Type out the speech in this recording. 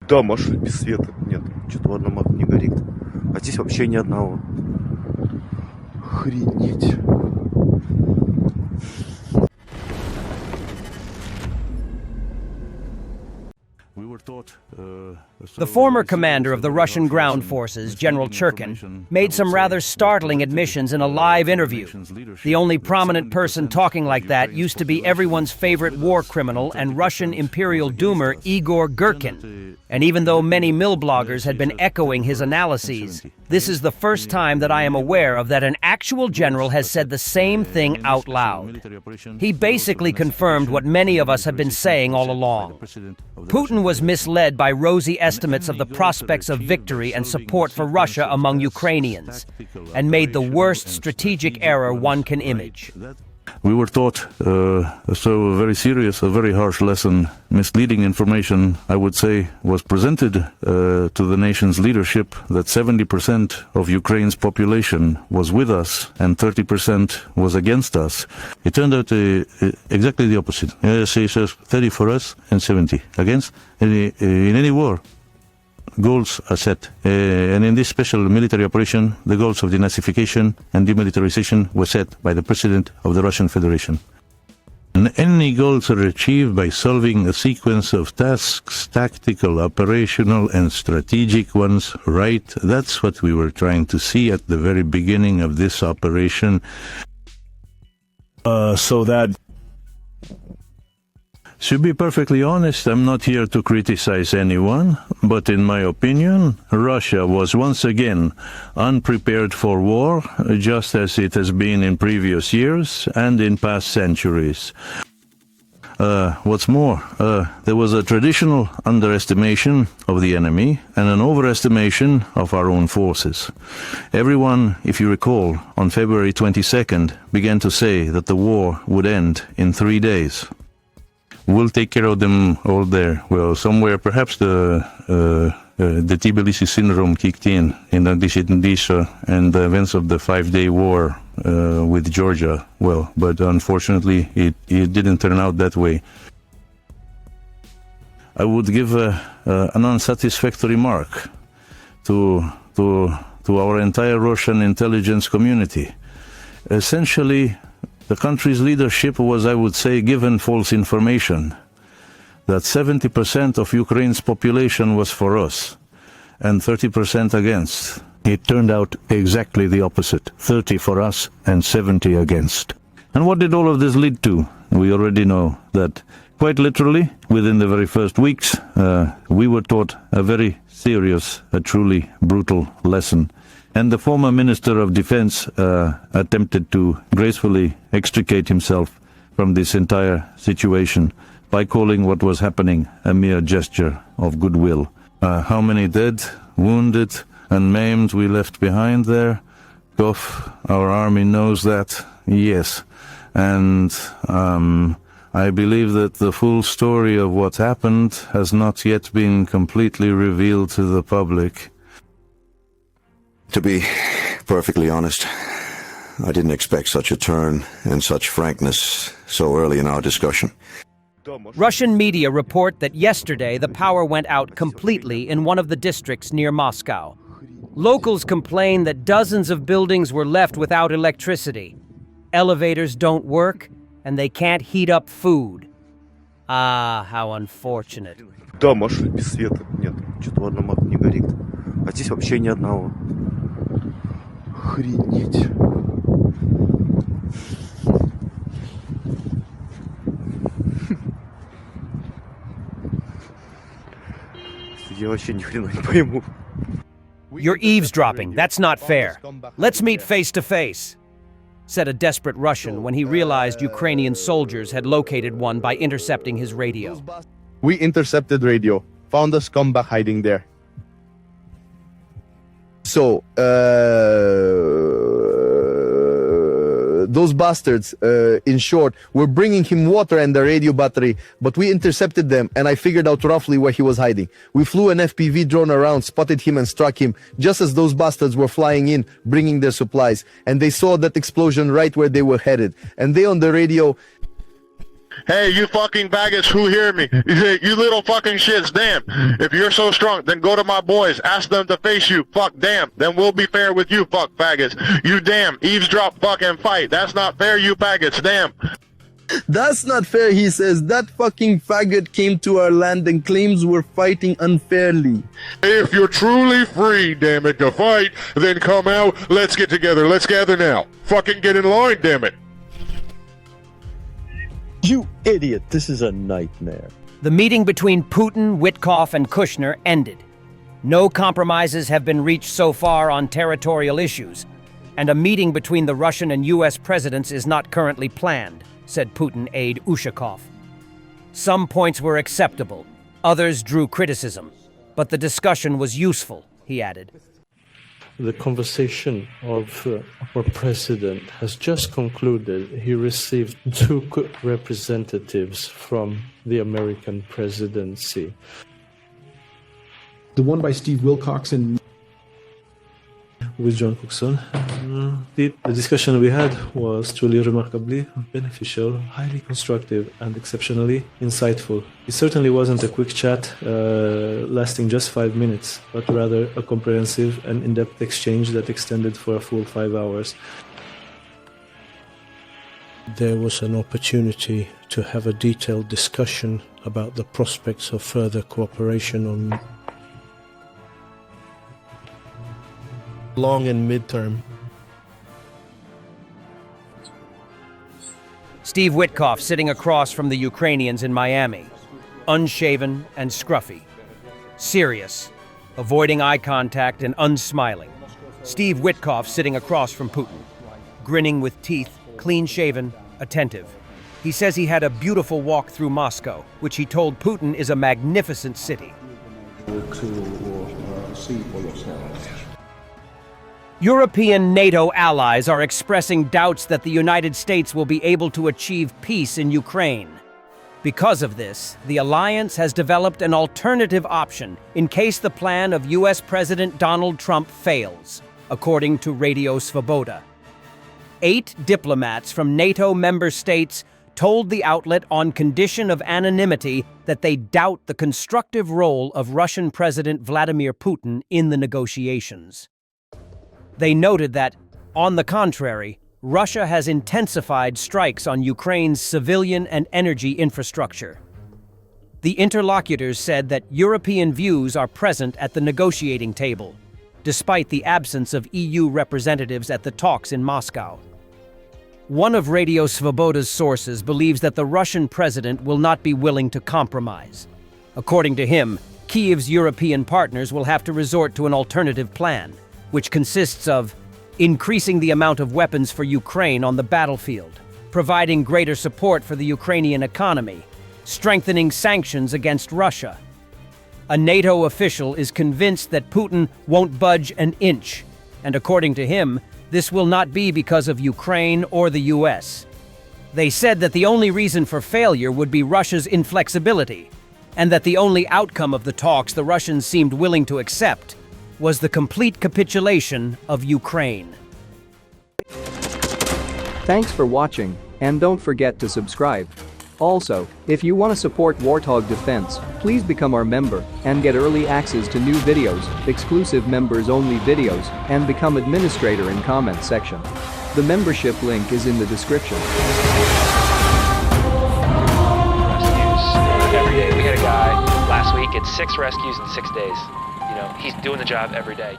Да, машин без света нет. Что-то в одном окне горит. А здесь вообще ни одного. Охренеть. The former commander of the Russian ground forces, General Churkin, made some rather startling admissions in a live interview. The only prominent person talking like that used to be everyone's favorite war criminal and Russian Imperial Doomer Igor Girkin. And even though many mill bloggers had been echoing his analyses, this is the first time that I am aware of that an actual general has said the same thing out loud. He basically confirmed what many of us have been saying all along. Putin was misled by rosy estimates of the prospects of victory and support for Russia among Ukrainians, and made the worst strategic error one can image. We were taught a very serious, a very harsh lesson. Misleading information, I would say, was presented to the nation's leadership that 70% of Ukraine's population was with us and 30% was against us. It turned out exactly the opposite. It says 30 for us and 70 against. In any war, goals are set. And in this special military operation, the goals of denazification and demilitarization were set by the President of the Russian Federation. And any goals are achieved by solving a sequence of tasks, tactical, operational, and strategic ones, right? That's what we were trying to see at the very beginning of this operation. To be perfectly honest, I'm not here to criticize anyone, but in my opinion, Russia was once again unprepared for war, just as it has been in previous years and in past centuries. What's more, there was a traditional underestimation of the enemy and an overestimation of our own forces. Everyone, if you recall, on February 22nd began to say that the war would end in 3 days. We'll take care of them all there. Well, somewhere perhaps the Tbilisi syndrome kicked in Odisha and the events of the 5-day war with Georgia. Well, but unfortunately, it didn't turn out that way. I would give an unsatisfactory mark to our entire Russian intelligence community. Essentially, the country's leadership was, I would say, given false information, that 70% of Ukraine's population was for us, and 30% against. It turned out exactly the opposite, 30 for us and 70 against. And what did all of this lead to? We already know that, quite literally, within the very first weeks, we were taught a very serious, a truly brutal lesson. And the former Minister of Defense attempted to gracefully extricate himself from this entire situation by calling what was happening a mere gesture of goodwill. How many dead, wounded, and maimed we left behind there? Goff, our army knows that, yes. And I believe that the full story of what happened has not yet been completely revealed to the public. To be perfectly honest, I didn't expect such a turn and such frankness so early in our discussion. Russian media report that yesterday the power went out completely in one of the districts near Moscow. Locals complain that dozens of buildings were left without electricity. Elevators don't work, and they can't heat up food. Ah, how unfortunate. Да, машин без света нет. Что-то в одном окне горит. А здесь вообще ни одного. Охренеть. Я вообще ни хрена не пойму. You're eavesdropping. That's not fair. Let's meet face to face, said a desperate Russian when he realized Ukrainian soldiers had located one by intercepting his radio. We intercepted radio, found a scumbag hiding there. So, those bastards, in short, were bringing him water and the radio battery, but we intercepted them and I figured out roughly where he was hiding. We flew an FPV drone around, spotted him and struck him just as those bastards were flying in, bringing their supplies. And they saw that explosion right where they were headed. And they on the radio Hey, you fucking faggots who hear me. You little fucking shits, damn. If you're so strong, then go to my boys. Ask them to face you. Fuck, damn. Then we'll be fair with you, fuck faggots. You damn. Eavesdrop, fucking fight. That's not fair, you faggots, damn. That's not fair, he says. That fucking faggot came to our land and claims we're fighting unfairly. If you're truly free, damn it, to fight, then come out. Let's get together. Let's gather now. Fucking get in line, damn it. You idiot, this is a nightmare. The meeting between Putin, Witkoff, and Kushner ended. No compromises have been reached so far on territorial issues, and a meeting between the Russian and U.S. presidents is not currently planned, said Putin aide Ushakov. Some points were acceptable, others drew criticism, but the discussion was useful, he added. The conversation of our president has just concluded. He received 2 representatives from the American presidency. The one by Steve Wilcoxon. With John Cookson. The discussion we had was truly remarkably beneficial, highly constructive, and exceptionally insightful. It certainly wasn't a quick chat lasting just 5 minutes, but rather a comprehensive and in-depth exchange that extended for a full 5 hours. There was an opportunity to have a detailed discussion about the prospects of further cooperation on long and midterm. Steve Witkoff sitting across from the Ukrainians in Miami, unshaven and scruffy. Serious, avoiding eye contact and unsmiling. Steve Witkoff sitting across from Putin, grinning with teeth, clean-shaven, attentive. He says he had a beautiful walk through Moscow, which he told Putin is a magnificent city. European NATO allies are expressing doubts that the United States will be able to achieve peace in Ukraine. Because of this, the alliance has developed an alternative option in case the plan of U.S. President Donald Trump fails, according to Radio Svoboda. 8 diplomats from NATO member states told the outlet on condition of anonymity that they doubt the constructive role of Russian President Vladimir Putin in the negotiations. They noted that, on the contrary, Russia has intensified strikes on Ukraine's civilian and energy infrastructure. The interlocutors said that European views are present at the negotiating table, despite the absence of EU representatives at the talks in Moscow. One of Radio Svoboda's sources believes that the Russian president will not be willing to compromise. According to him, Kyiv's European partners will have to resort to an alternative plan, which consists of increasing the amount of weapons for Ukraine on the battlefield, providing greater support for the Ukrainian economy, strengthening sanctions against Russia. A NATO official is convinced that Putin won't budge an inch, and according to him, this will not be because of Ukraine or the US. They said that the only reason for failure would be Russia's inflexibility, and that the only outcome of the talks the Russians seemed willing to accept was the complete capitulation of Ukraine. Thanks for watching, and don't forget to subscribe. Also, if you want to support Warthog Defense, please become our member and get early access to new videos, exclusive members-only videos, and become administrator in comment section. The membership link is in the description. Rescues every day. We had a guy last week at 6 rescues in 6 days. You know, he's doing the job every day.